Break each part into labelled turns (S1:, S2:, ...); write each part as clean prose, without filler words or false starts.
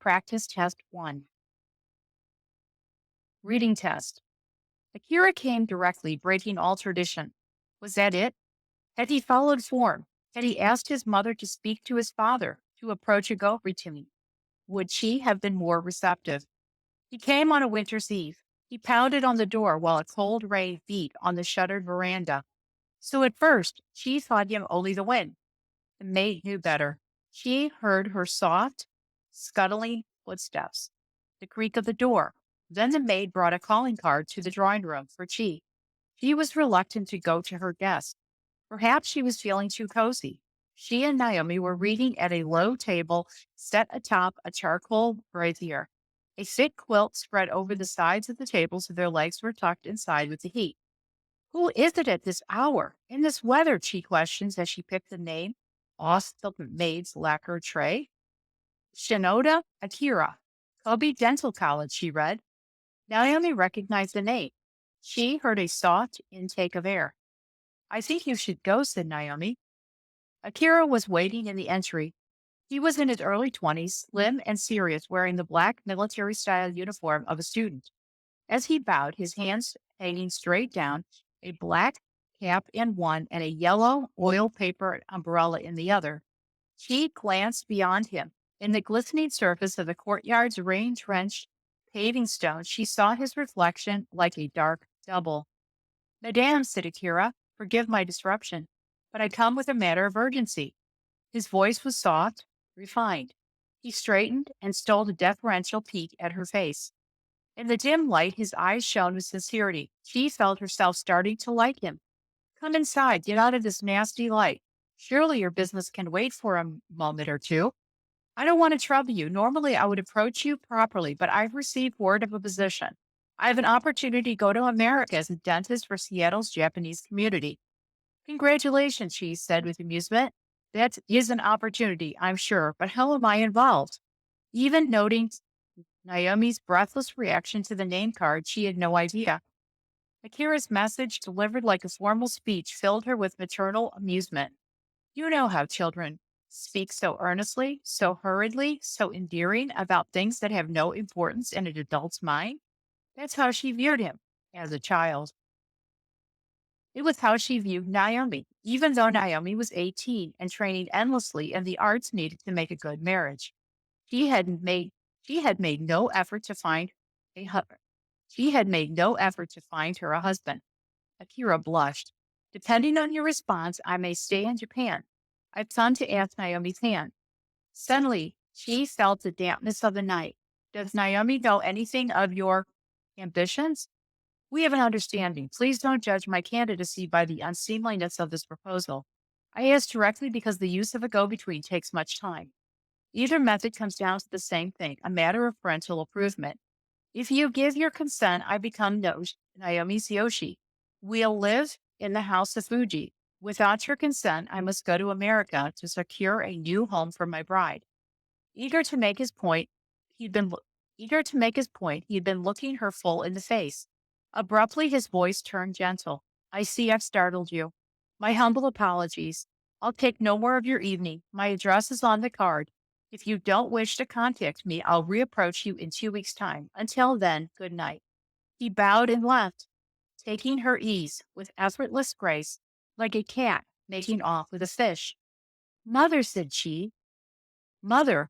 S1: Practice Test 1. Reading Test. Akira came directly, breaking all tradition. Was that it? Had he followed form? Had he asked his mother to speak to his father, to approach a go routine? Would she have been more receptive? He came on a winter's eve. He pounded on the door while a cold rain beat on the shuttered veranda. So at first, she thought him only the wind. The maid knew better. She heard her soft, scuttling footsteps, the creak of the door. Then the maid brought a calling card to the drawing room for Chi. She was reluctant to go to her guest. Perhaps she was feeling too cozy. She and Naomi were reading at a low table set atop a charcoal brazier. A thick quilt spread over the sides of the table so their legs were tucked inside with the heat. Who is it at this hour, in this weather? She questions as she picked the name off the maid's lacquer tray. Shinoda Akira, Kobe Dental College, she read. Naomi recognized the name. She heard a soft intake of air. I think you should go, said Naomi. Akira was waiting in the entry. He was in his early 20s, slim and serious, wearing the black military style uniform of a student. As he bowed, his hands hanging straight down, a black cap in one and a yellow oil paper umbrella in the other, she glanced beyond him. In the glistening surface of the courtyard's rain-drenched paving stones, she saw his reflection like a dark double. Madame, said Akira, forgive my disruption, but I come with a matter of urgency. His voice was soft, refined. He straightened and stole a deferential peek at her face. In the dim light, his eyes shone with sincerity. She felt herself starting to like him. Come inside, get out of this nasty light. Surely your business can wait for a moment or two. I don't want to trouble you. Normally, I would approach you properly, but I've received word of a position. I have an opportunity to go to America as a dentist for Seattle's Japanese community. Congratulations, she said with amusement. That is an opportunity, I'm sure, but how am I involved? Even noting Naomi's breathless reaction to the name card, she had no idea. Akira's message, delivered like a formal speech, filled her with maternal amusement. You know how children speak so earnestly, so hurriedly, so endearing about things that have no importance in an adult's mind. That's how she viewed him as a child. It was how she viewed Naomi, even though Naomi was 18 and training endlessly in the arts needed to make a good marriage. She had made she had made no effort to find a hu- she had made no effort to find her a husband. Akira blushed. Depending on your response, I may stay in Japan. I've come to ask Naomi's hand. Suddenly, she felt the dampness of the night. Does Naomi know anything of your ambitions? We have an understanding. Please don't judge my candidacy by the unseemliness of this proposal. I ask directly because the use of a go between takes much time. Either method comes down to the same thing, a matter of parental approval. If you give your consent, I become Naomi's Yoshi. We'll live in the house of Fuji. Without your consent, I must go to America to secure a new home for my bride. Eager to make his point, he'd been lo- eager to make his point, he'd been looking her full in the face. Abruptly, his voice turned gentle. I see I've startled you. My humble apologies. I'll take no more of your evening. My address is on the card. If you don't wish to contact me, I'll reapproach you in 2 weeks' time. Until then, good night. He bowed and left, taking her ease with effortless grace, like a cat making off with a fish. Mother, said she. Mother.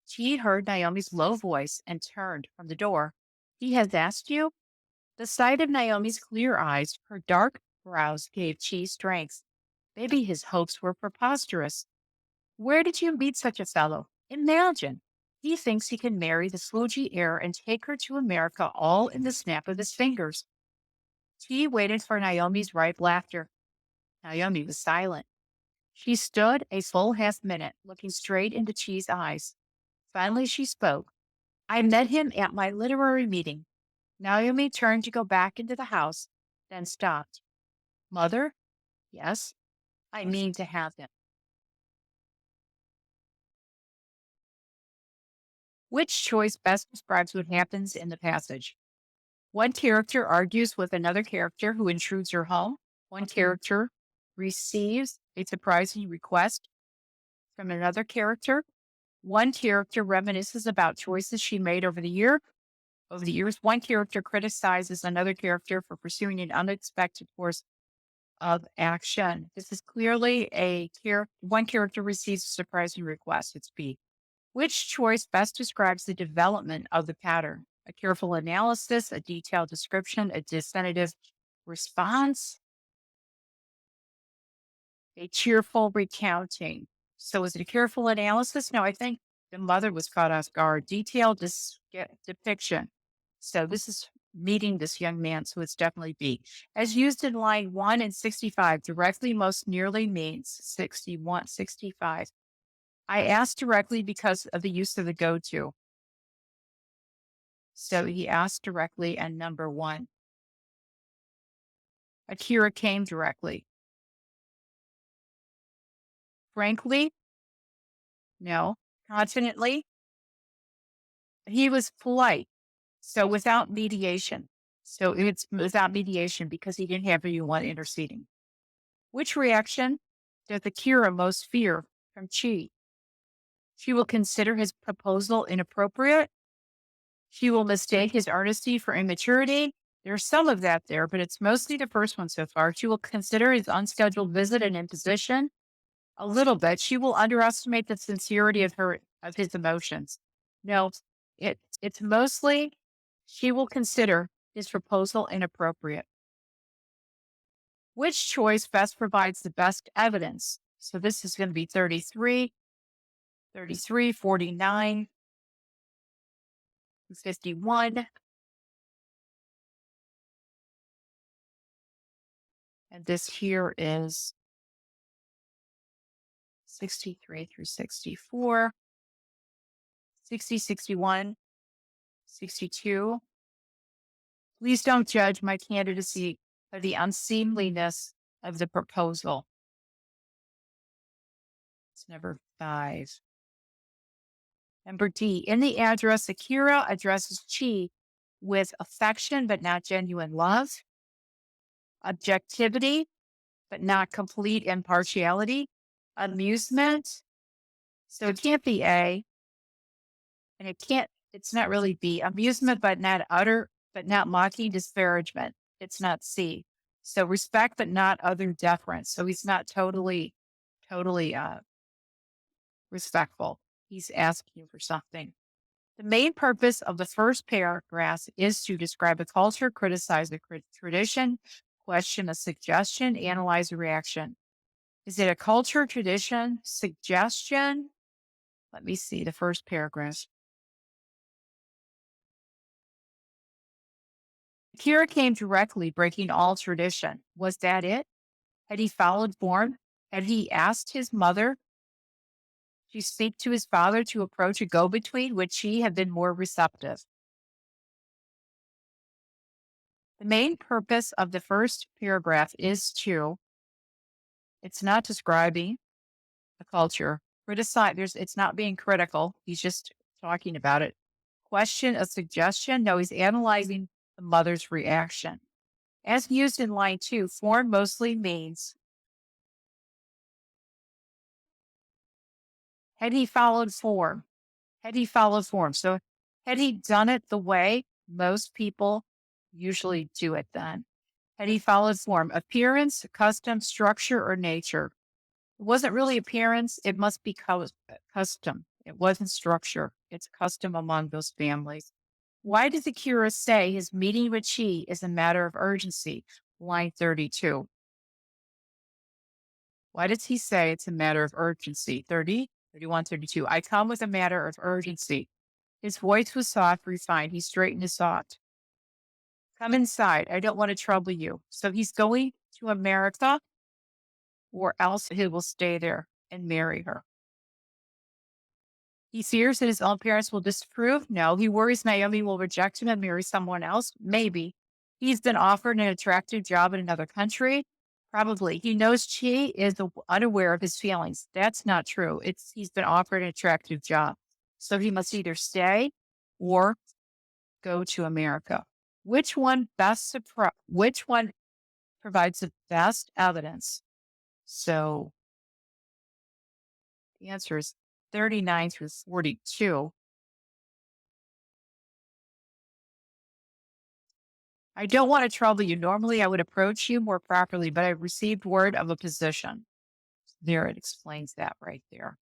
S1: She heard Naomi's low voice and turned from the door. He has asked you? The sight of Naomi's clear eyes, her dark brows gave Chi strength. Maybe his hopes were preposterous. Where did you meet such a fellow? Imagine. He thinks he can marry the Fuji heir and take her to America all in the snap of his fingers. Chi waited for Naomi's ripe laughter. Naomi was silent. She stood a full half minute, looking straight into Chi's eyes. Finally, she spoke. I met him at my literary meeting. Naomi turned to go back into the house, then stopped. Mother? Yes, I mean to have him. Which choice best describes what happens in the passage? One character argues with another character who intrudes her home. One character receives a surprising request from another character. One character reminisces about choices she made over the years. One character criticizes another character for pursuing an unexpected course of action. This is clearly one character receives a surprising request. It's B. Which choice best describes the development of the pattern? A careful analysis, a detailed description, a definitive response, a cheerful recounting. So, is it a careful analysis? No, I think the mother was caught off guard. Detailed depiction. So, this is meeting this young man. So, it's definitely B. As used in line 1 and 65, directly most nearly means 61, 65. I asked directly because of the use of the go to. So, he asked directly, and number one. Akira came directly. Frankly, no. Confidently, he was polite. So without mediation. So it's without mediation because he didn't have anyone interceding. Which reaction does Akira most fear from Chi? She will consider his proposal inappropriate. She will mistake his earnesty for immaturity. There's some of that there, but it's mostly the first one so far. She will consider his unscheduled visit an imposition. A little bit. She will underestimate the sincerity of his emotions. No, it's mostly she will consider his proposal inappropriate. Which choice best provides the best evidence? So this is going to be 33, 33, 49, 51. And this here is 63 through 64, 60, 61, 62. Please don't judge my candidacy by the unseemliness of the proposal. It's number 5. Number D, in the address, Akira addresses Chi with affection but not genuine love, objectivity but not complete impartiality, amusement. So it can't be A, and it's not really B. Amusement but not mocking disparagement. It's not C. So respect but not other deference. So he's not totally respectful. He's asking for something. The main purpose of the first paragraph is to describe a culture, criticize a tradition, question a suggestion, analyze a reaction. Is it a culture, tradition, suggestion? Let me see the first paragraph. Akira came directly, breaking all tradition. Was that it? Had he followed form? Had he asked his mother to speak to his father to approach a go between? Would she have been more receptive? The main purpose of the first paragraph is it's not describing a culture. It's not being critical. He's just talking about it. Question a suggestion. No, he's analyzing the mother's reaction. As used in line 2, form mostly means had he followed form. Had he followed form. So had he done it the way most people usually do it then? Had he followed form? Appearance, custom, structure, or nature? It wasn't really appearance. It must be custom. It wasn't structure. It's custom among those families. Why does Akira say his meeting with Chi is a matter of urgency? Line 32. Why does he say it's a matter of urgency? 30, 31, 32. I come with a matter of urgency. His voice was soft, refined. He straightened his thought. Come inside. I don't want to trouble you. So he's going to America, or else he will stay there and marry her. He fears that his own parents will disapprove. No. He worries Naomi will reject him and marry someone else. Maybe. He's been offered an attractive job in another country. Probably. He knows Chi is unaware of his feelings. That's not true. He's been offered an attractive job. So he must either stay or go to America. Which one provides the best evidence? So the answer is 39 through 42. I don't want to trouble you. Normally, I would approach you more properly, but I've received word of a position. There, it explains that right there.